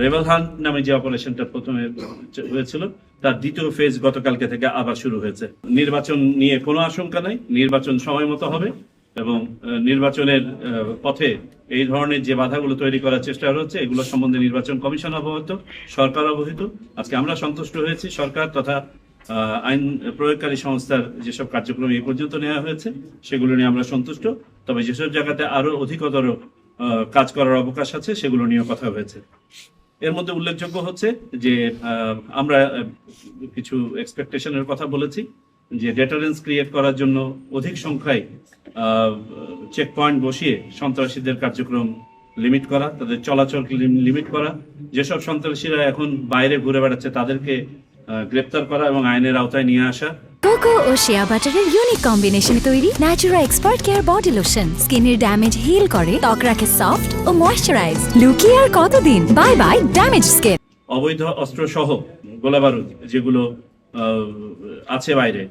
Rebel hunt নামে যে অপারেশনটা প্রথমে হয়েছিল তার দ্বিতীয় ফেজ গতকালকে থেকে আবার শুরু হয়েছে। নির্বাচন নিয়ে কোনো আশঙ্কা নাই, নির্বাচন সময় মতো হবে এবং নির্বাচনের পথে এই ধরনের যে বাধাগুলো তৈরি করার চেষ্টা হচ্ছে এগুলো সম্বন্ধে নির্বাচন কমিশন অবহিত, সরকার অবহিত। আজকে আমরা সন্তুষ্ট হয়েছি সরকার তথা আইন প্রয়োগকারী সংস্থার যেসব কার্যক্রম এই পর্যন্ত নেওয়া হয়েছে সেগুলো নিয়ে আমরা সন্তুষ্ট। তবে যেসব জায়গাতে আরো অধিকতর কাজ করার অবকাশ আছে সেগুলো নিয়ে কথা হয়েছে। এর মধ্যে উল্লেখযোগ্য হচ্ছে যে আমরা কিছু এক্সপেকটেশনের কথা বলেছি যে ডেটারেন্স ক্রিয়েট করার জন্য অধিক সংখ্যায় চেক পয়েন্ট বসিয়ে সন্ত্রাসীদের কার্যক্রম লিমিট করা, তাদের চলাচল লিমিট করা, যেসব সন্ত্রাসীরা এখন বাইরে ঘুরে বেড়াচ্ছে তাদেরকে গ্রেপ্তার করা এবং আইনের আওতায় নিয়ে আসা। কোকো ও শিয়া বাটারের ইউনিক কম্বিনেশনে তৈরি Natura expert care body lotion স্কিনের ড্যামেজ হিল করে, ত্বক রাখে সফট ও ময়েশ্চারাইজ। লুকিয়ে আর কতদিন, বাই বাই ড্যামেজ স্কিন। অবৈধ অস্ত্র সহ গোলাবারুদ যেগুলো আছে বাইরে,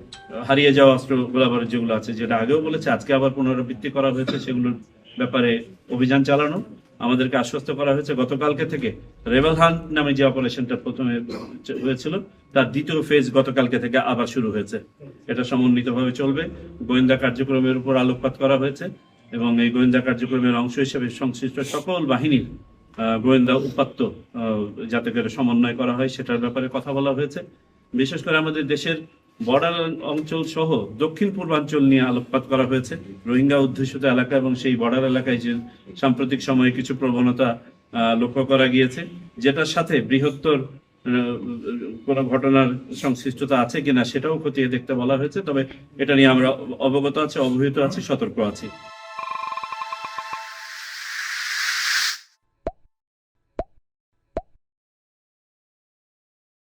হারিয়ে যাওয়া অস্ত্র গোলাবারুদ যেগুলো আছে, যেটা আগেও বলেছে আজকে আবার পুনরাবৃত্তি করা হয়েছে, সেগুলোর ব্যাপারে অভিযান চালানো। আমাদেরকে আশ্বস্ত করা হয়েছে গতকালকে থেকে রেবেল হান্ট নামে যে অপারেশনটা প্রথমে হয়েছিল তার দ্বিতীয় ফেজ গতকালকে থেকে আবার শুরু হয়েছে। এটা সমন্বিতভাবে চলবে। গোয়েন্দা কার্যক্রমের উপর আলোকপাত করা হয়েছে এবং এই গোয়েন্দা কার্যক্রমের অংশ হিসেবে সংশ্লিষ্ট সকল বাহিনীর গোয়েন্দা উপাত্ত যাতে করে সমন্বয় করা হয় সেটার ব্যাপারে কথা বলা হয়েছে। বিশেষ করে আমাদের দেশের বর্ডার অঞ্চল সহ দক্ষিণ পূর্বাঞ্চল নিয়ে আলোকপাত করা হয়েছে। রোহিঙ্গা অধ্যুষিত এলাকা এবং সেই বর্ডার এলাকায় যে সাম্প্রতিক সময়ে কিছু প্রবণতা লক্ষ্য করা গিয়েছে, যেটার সাথে বৃহত্তর কোনো ঘটনার সংশ্লিষ্টতা আছে কিনা সেটাও খতিয়ে দেখতে বলা হয়েছে। তবে এটা নিয়ে আমরা অবগত আছি, অবহিত আছি, সতর্ক আছি।